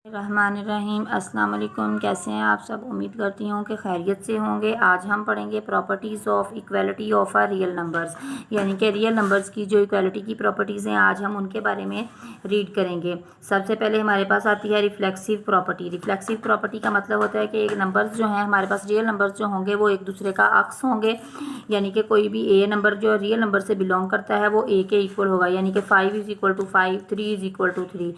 रहमानिर्रहीम। अस्सलाम वालेकुम। कैसे हैं आप सब? उम्मीद करती हूँ कि खैरियत से होंगे। आज हम पढ़ेंगे properties of equality of a real numbers, यानी कि रियल नंबर्स की जो इक्वलिटी की प्रॉपर्टीज़ हैं आज हम उनके बारे में रीड करेंगे। सबसे पहले हमारे पास आती है रिफ्लेक्सिव प्रॉपर्टी। रिफ्लेक्सिव प्रॉपर्टी का मतलब होता है कि एक नंबर्स जो हैं हमारे पास, रियल नंबर्स जो होंगे वो एक दूसरे का अक्स होंगे, यानी कि कोई भी ए नंबर जो रियल नंबर से बिलोंग करता है वो ए के इक्वल होगा, यानी कि 5 = 5, 3 = 3।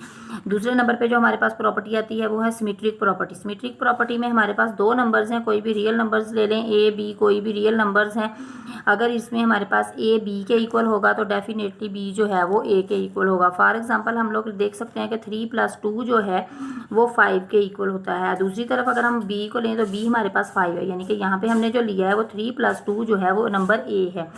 दूसरे नंबर पे जो हमारे पास प्रॉपर्टी आती है वो है सिमेट्रिक प्रॉपर्टी। सिमेट्रिक प्रॉपर्टी में हमारे पास दो नंबर्स हैं, कोई भी रियल नंबर्स ले लें, ए बी कोई भी रियल नंबर्स हैं। अगर इसमें हमारे पास ए बी के इक्वल होगा तो डेफिनेटली बी जो है वो ए के इक्वल होगा। फॉर एग्जांपल हम लोग देख सकते हैं कि 3 + 2 जो है वो 5 के इक्वल होता है। दूसरी तरफ अगर हम बी को लें तो बी हमारे पास 5 है, यानी कि यहाँ पे हमने जो लिया है वो 3 + 2 जो है वो नंबर ए है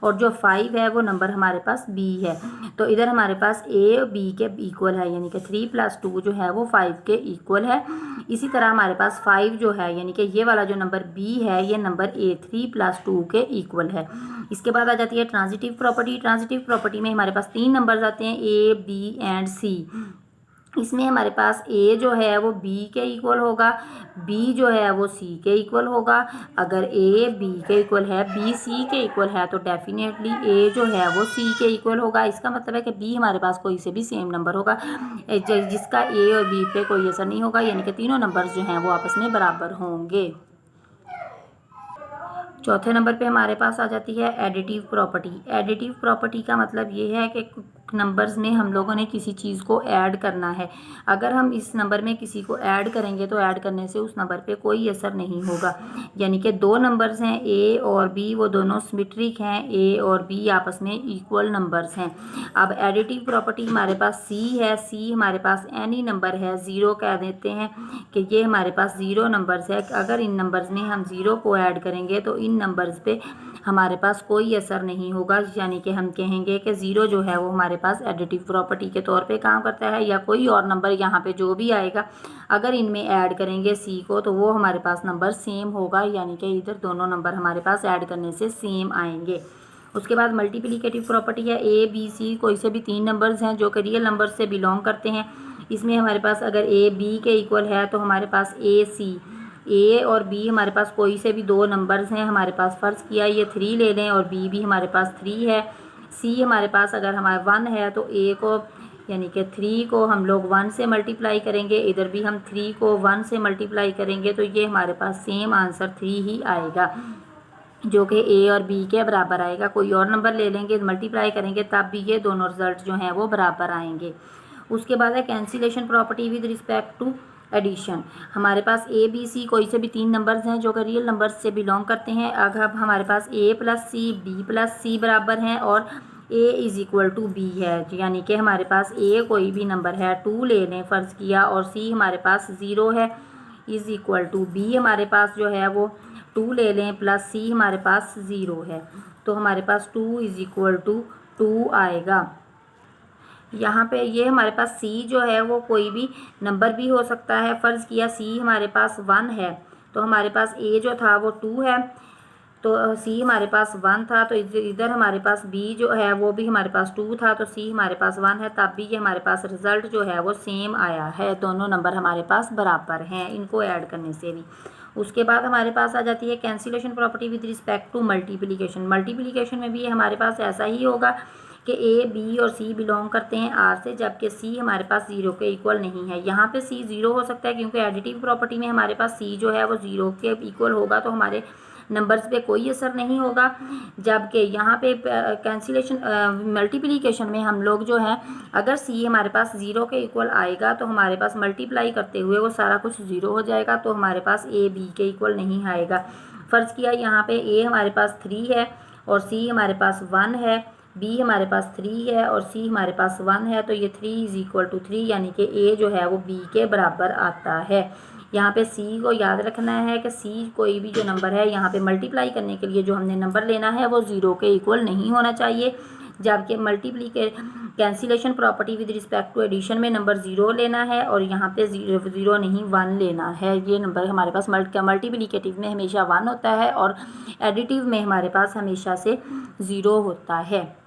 और जो 5 है वो नंबर हमारे पास बी है। तो इधर हमारे पास ए बी के इक्वल है, यानी कि 3 + 2 जो है वो 5 के इक्वल है। इसी तरह हमारे पास 5 जो है, यानी कि ये वाला जो नंबर बी है ये नंबर ए 3 + 2 के इक्वल है। इसके बाद आ जाती है ट्रांजिटिव प्रॉपर्टी। ट्रांजिटिव प्रॉपर्टी में हमारे पास 3 नंबर्स आते हैं, ए बी एंड सी। इसमें हमारे पास ए जो है वो बी के इक्वल होगा, बी जो है वो सी के इक्वल होगा। अगर ए बी के इक्वल है, बी सी के इक्वल है तो डेफिनेटली ए जो है वो सी के इक्वल होगा। इसका मतलब है कि बी हमारे पास कोई से भी सेम नंबर होगा जिसका ए और बी पे कोई असर नहीं होगा, यानी कि तीनों नंबर्स जो हैं वो आपस में बराबर होंगे। चौथे नंबर पे हमारे पास आ जाती है एडिटिव प्रॉपर्टी। एडिटिव प्रॉपर्टी का मतलब ये है कि नंबर्स में हम लोगों ने किसी चीज़ को ऐड करना है। अगर हम इस नंबर में किसी को ऐड करेंगे तो ऐड करने से उस नंबर पे कोई असर नहीं होगा, यानी कि दो नंबर्स हैं ए और बी, वो दोनों सिमेट्रिक हैं, ए और बी आपस में इक्वल नंबर्स हैं। अब एडिटिव प्रॉपर्टी हमारे पास सी है, सी हमारे पास एनी नंबर है, ज़ीरो कह देते हैं कि ये हमारे पास ज़ीरो नंबर्स है। अगर इन नंबर्स में हम ज़ीरो को ऐड करेंगे तो इन नंबर्स पे हमारे पास कोई असर नहीं होगा, यानी कि हम कहेंगे कि ज़ीरो जो है वो हमारे पास एडिटिव प्रॉपर्टी के तौर पे काम करता है, या कोई और नंबर यहाँ पे जो भी आएगा अगर इनमें ऐड करेंगे सी को तो वो हमारे पास नंबर सेम होगा, यानी कि इधर दोनों नंबर हमारे पास ऐड करने से सेम आएंगे। उसके बाद मल्टीप्लिकेटिव प्रॉपर्टी है, ए बी सी कोई से भी 3 नंबर्स हैं जो कि रियल नंबर से बिलोंग करते हैं। इसमें हमारे पास अगर ए बी के इक्वल है तो हमारे पास ए सी, ए और बी हमारे पास कोई से भी 2 नंबर्स हैं। हमारे पास फ़र्ज़ किया ये 3 ले लें और बी भी हमारे पास 3 है। सी हमारे पास अगर हमारा 1 है तो ए को, यानी कि 3 को हम लोग 1 से मल्टीप्लाई करेंगे, इधर भी हम 3 को 1 से मल्टीप्लाई करेंगे तो ये हमारे पास सेम आंसर 3 ही आएगा, जो कि ए और बी के बराबर आएगा। कोई और नंबर ले लेंगे, मल्टीप्लाई करेंगे तब भी ये दोनों रिजल्ट जो हैं वो बराबर आएंगे। उसके बाद है cancellation property with respect to addition. हमारे पास ए बी सी कोई से भी 3 नंबर्स हैं जो कि रियल नंबर्स से बिलोंग करते हैं। अगर हमारे पास ए + सी, बी + सी बराबर हैं और ए = बी है, यानी कि हमारे पास ए कोई भी नंबर है 2 ले लें फ़र्ज़ किया, और सी हमारे पास 0 है, = बी हमारे पास जो है वो 2 ले लें प्लस सी हमारे पास 0 है, तो हमारे पास 2 = 2 आएगा। यहाँ पे ये हमारे पास सी जो है वो कोई भी नंबर भी हो सकता है। फ़र्ज़ किया सी हमारे पास 1 है तो हमारे पास ए जो था वो 2 है, तो सी हमारे पास 1 था, तो इधर हमारे पास बी जो है वो भी हमारे पास 2 था, तो सी हमारे पास 1 है, तब भी ये हमारे पास रिज़ल्ट जो है वो सेम आया है। दोनों नंबर हमारे पास बराबर हैं इनको ऐड करने से भी। उसके बाद हमारे पास आ जाती है cancellation property with respect to multiplication. Multiplication में भी हमारे पास ऐसा ही होगा कि ए बी और सी बिलोंग करते हैं आर से, जबकि सी हमारे पास 0 के इक्वल नहीं है। यहाँ पे सी 0 हो सकता है क्योंकि एडिटिव प्रॉपर्टी में हमारे पास सी जो है वो 0 के इक्वल होगा, तो हमारे नंबर्स पे कोई असर नहीं होगा। जबकि यहाँ पे कैंसिलेशन मल्टीप्लिकेशन में हम लोग जो है अगर सी हमारे पास 0 के इक्वल आएगा तो हमारे पास मल्टीप्लाई करते हुए वो सारा कुछ 0 हो जाएगा, तो हमारे पास ए बी के इक्वल नहीं आएगा। फ़र्ज़ किया यहाँ पे ए हमारे पास 3 है और सी हमारे पास 1 है, बी हमारे पास 3 है और सी हमारे पास 1 है, तो ये 3 = 3, यानी कि ए जो है वो बी के बराबर आता है। यहाँ पे सी को याद रखना है कि सी कोई भी जो नंबर है यहाँ पे मल्टीप्लाई करने के लिए जो हमने नंबर लेना है वो 0 के इक्वल नहीं होना चाहिए, जबकि cancellation property with respect to addition में नंबर 0 लेना है और यहाँ पे 0 नहीं 1 लेना है। ये नंबर हमारे पास मल्टीप्लिकेटिव में हमेशा 1 होता है और एडिटिव में हमारे पास हमेशा से 0 होता है।